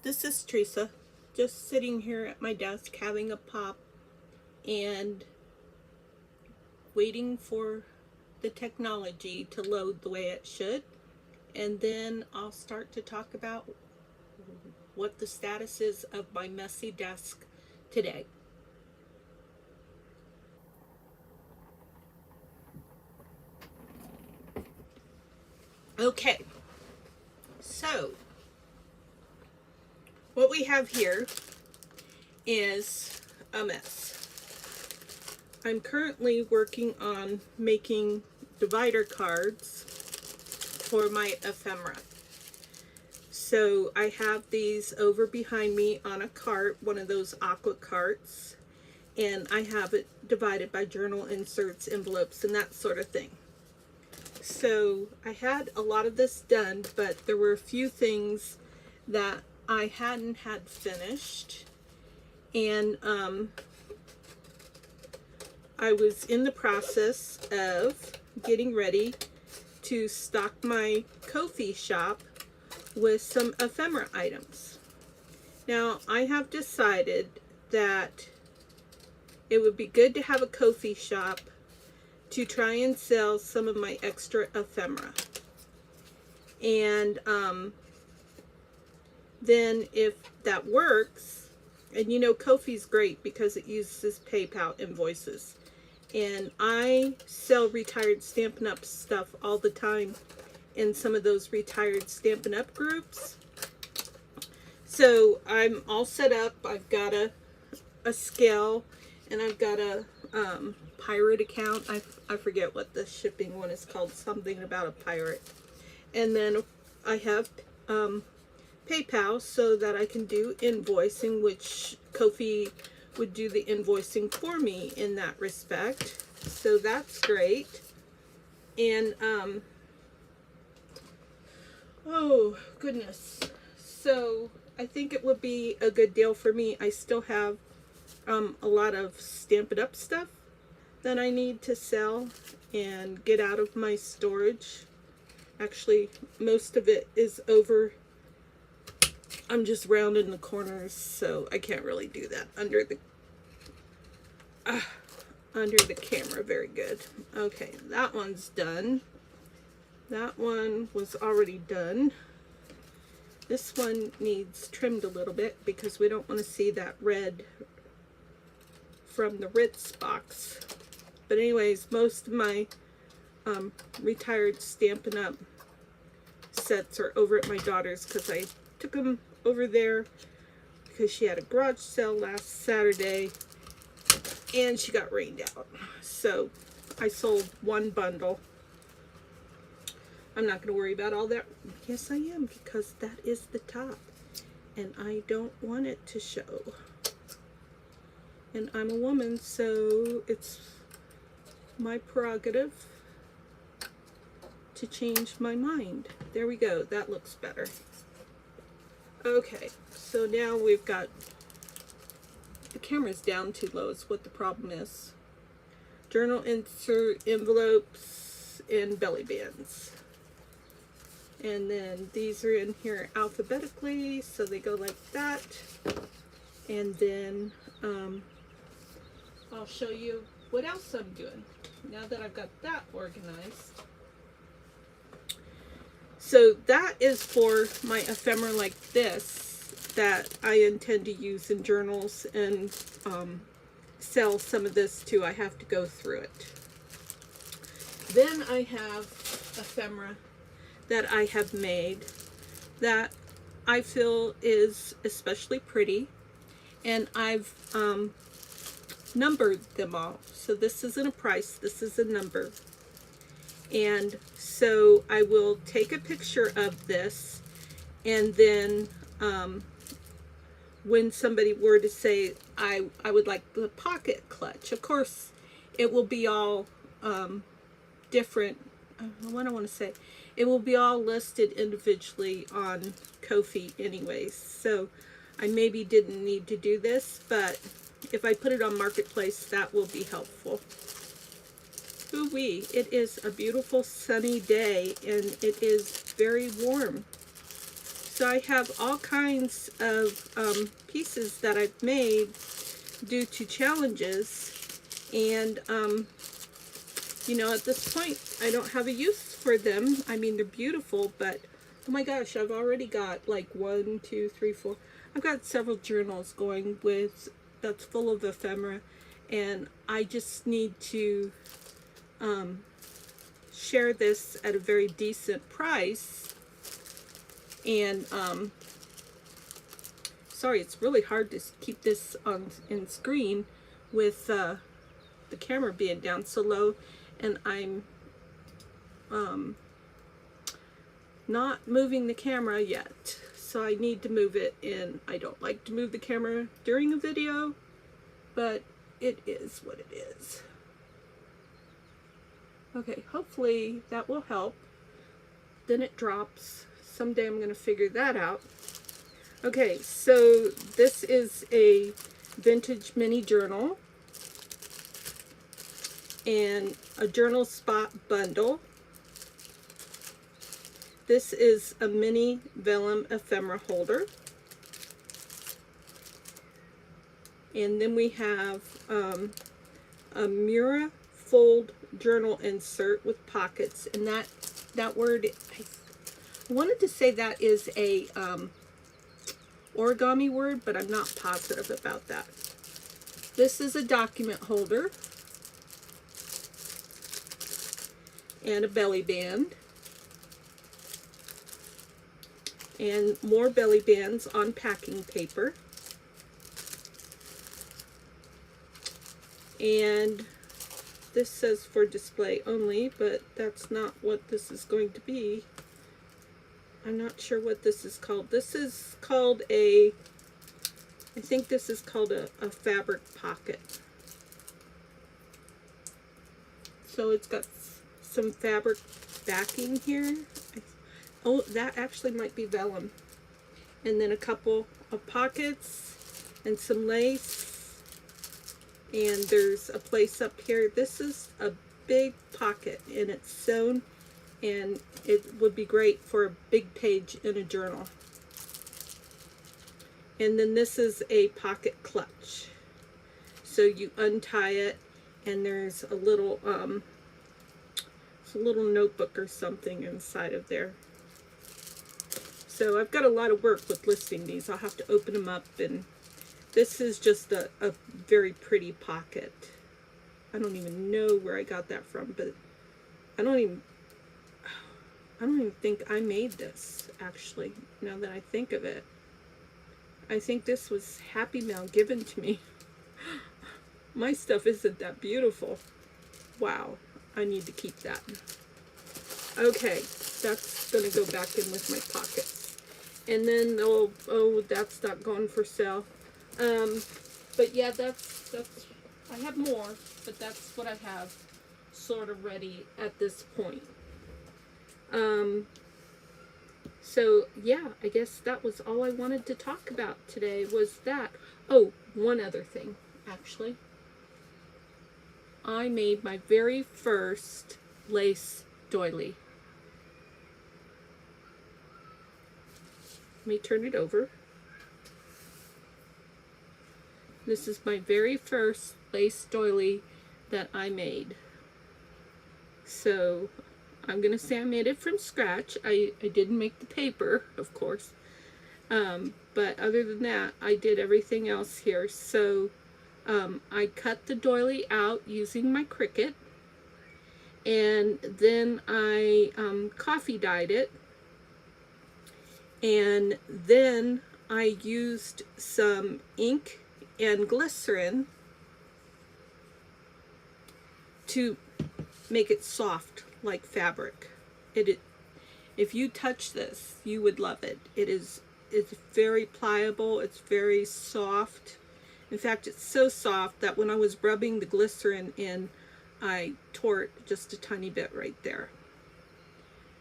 This is Teresa, just sitting here at my desk having a pop and waiting for the technology to load the way it should, and then I'll start to talk about what the status is of my messy desk today. Okay, so what we have here is a mess. I'm currently working on making divider cards for my ephemera. So I have these over behind me on a cart, one of those aqua carts, and I have it divided by journal inserts, envelopes, and that sort of thing. So I had a lot of this done, but there were a few things that I hadn't had finished, and I was in the process of getting ready to stock my Kofi shop with some ephemera items. Now I have decided that it would be good to have a Kofi shop to try and sell some of my extra ephemera. And then if that works, and you know Kofi's great because it uses PayPal invoices. And I sell retired Stampin' Up stuff all the time in some of those retired Stampin' Up groups. So I'm all set up. I've got a scale, and I've got a pirate account. I forget what the shipping one is called, something about a pirate. And then I have PayPal so that I can do invoicing, which Kofi would do the invoicing for me in that respect. So that's great. And oh goodness, so I think it would be a good deal for me. I still have a lot of Stampin' Up stuff that I need to sell and get out of my storage. Actually, most of it is over. I'm just rounding the corners, so I can't really do that under the camera very good. Okay, that one's done. That one was already done. This one needs trimmed a little bit because we don't want to see that red from the Ritz box. But anyways, most of my retired Stampin' Up sets are over at my daughter's because I took them over there because she had a garage sale last Saturday and she got rained out. So I sold one bundle. I'm not going to worry about all that. Yes, I am, because that is the top and I don't want it to show. And I'm a woman, so it's my prerogative to change my mind. There we go. That looks better. Okay, so now we've got, the camera's down too low is what the problem is. Journal insert, envelopes, and belly bands. And then these are in here alphabetically, so they go like that. And then I'll show you what else I'm doing now that I've got that organized. So that is for my ephemera like this that I intend to use in journals and sell some of this too. I have to go through it. Then I have ephemera that I have made that I feel is especially pretty, and I've numbered them all. So this isn't a price, this is a number. And so I will take a picture of this, and then when somebody were to say, I would like the pocket clutch, of course it will be all different. What I want to say, it will be all listed individually on Kofi anyways. So I maybe didn't need to do this, but if I put it on Marketplace, that will be helpful. Ooh-wee, it is a beautiful sunny day and it is very warm. So I have all kinds of pieces that I've made due to challenges, and you know, at this point I don't have a use for them. I mean, they're beautiful, but oh my gosh, I've already got like 1, 2, 3, 4. I've got several journals going with that's full of ephemera, and I just need to share this at a very decent price. And sorry, it's really hard to keep this on in screen with the camera being down so low, and I'm not moving the camera yet, so I need to move it. And I don't like to move the camera during a video, but it is what it is. Okay, hopefully that will help. Then it drops. Someday I'm going to figure that out. Okay, so this is a vintage mini journal and a journal spot bundle. This is a mini vellum ephemera holder. And then we have a Mura fold journal insert with pockets. And that word, I wanted to say that is a origami word, but I'm not positive about that. This is a document holder and a belly band. And more belly bands on packing paper. And this says for display only, but that's not what this is going to be. I'm not sure what this is called. This is called I think this is called a fabric pocket. So it's got some fabric backing here. Oh, that actually might be vellum. And then a couple of pockets and some lace. And there's a place up here. This is a big pocket, and it's sewn, and it would be great for a big page in a journal. And then this is a pocket clutch. So you untie it, and there's a little notebook or something inside of there. So I've got a lot of work with listing these. I'll have to open them up, and this is just a very pretty pocket. I don't even know where I got that from, but I don't even think I made this, actually, now that I think of it. I think this was Happy Mail given to me. My stuff isn't that beautiful. Wow, I need to keep that. Okay, that's gonna go back in with my pockets. And then, oh, that's not going for sale. But yeah, that's, I have more, but that's what I have sort of ready at this point. So yeah, I guess that was all I wanted to talk about today, was that. Oh, one other thing, actually. I made my very first lace doily. Let me turn it over. This is my very first lace doily that I made. So I'm going to say I made it from scratch. I didn't make the paper, of course. But other than that, I did everything else here. So I cut the doily out using my Cricut. And then I coffee dyed it. And then I used some ink and glycerin to make it soft like fabric. If you touch this, you would love it. It's very pliable, it's very soft. In fact, it's so soft that when I was rubbing the glycerin in, I tore it just a tiny bit right there.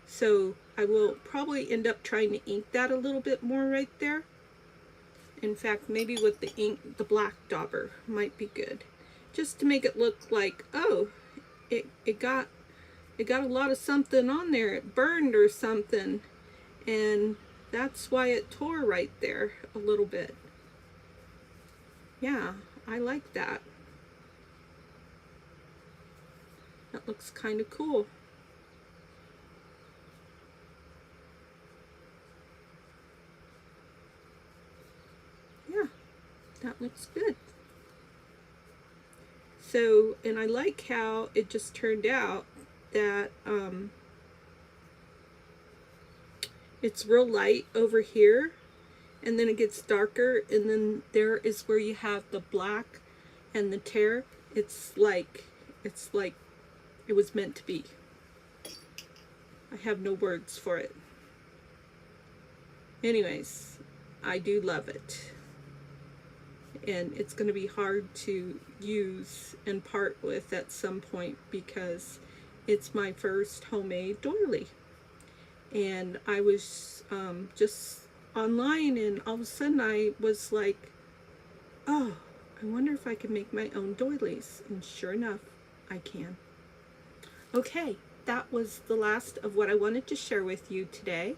So I will probably end up trying to ink that a little bit more right there. In fact, maybe with the ink, the black dauber might be good, just to make it look like, oh, it got a lot of something on there. It burned or something, and that's why it tore right there a little bit. Yeah, I like that. That looks kind of cool. Yeah, that looks good. So, and I like how it just turned out that it's real light over here, and then it gets darker, and then there is where you have the black and the tear. It's like it was meant to be. I have no words for it. Anyways, I do love it. And it's going to be hard to use and part with at some point because it's my first homemade doily. And I was just online, and all of a sudden I was like, oh, I wonder if I can make my own doilies. And sure enough, I can. Okay, that was the last of what I wanted to share with you today.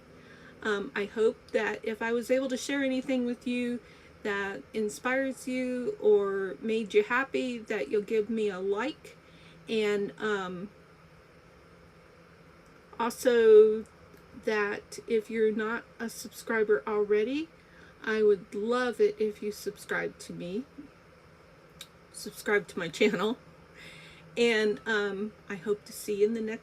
I hope that if I was able to share anything with you that inspires you or made you happy, that you'll give me a like. And also that if you're not a subscriber already, I would love it if you subscribe to me, subscribe to my channel. And I hope to see you in the next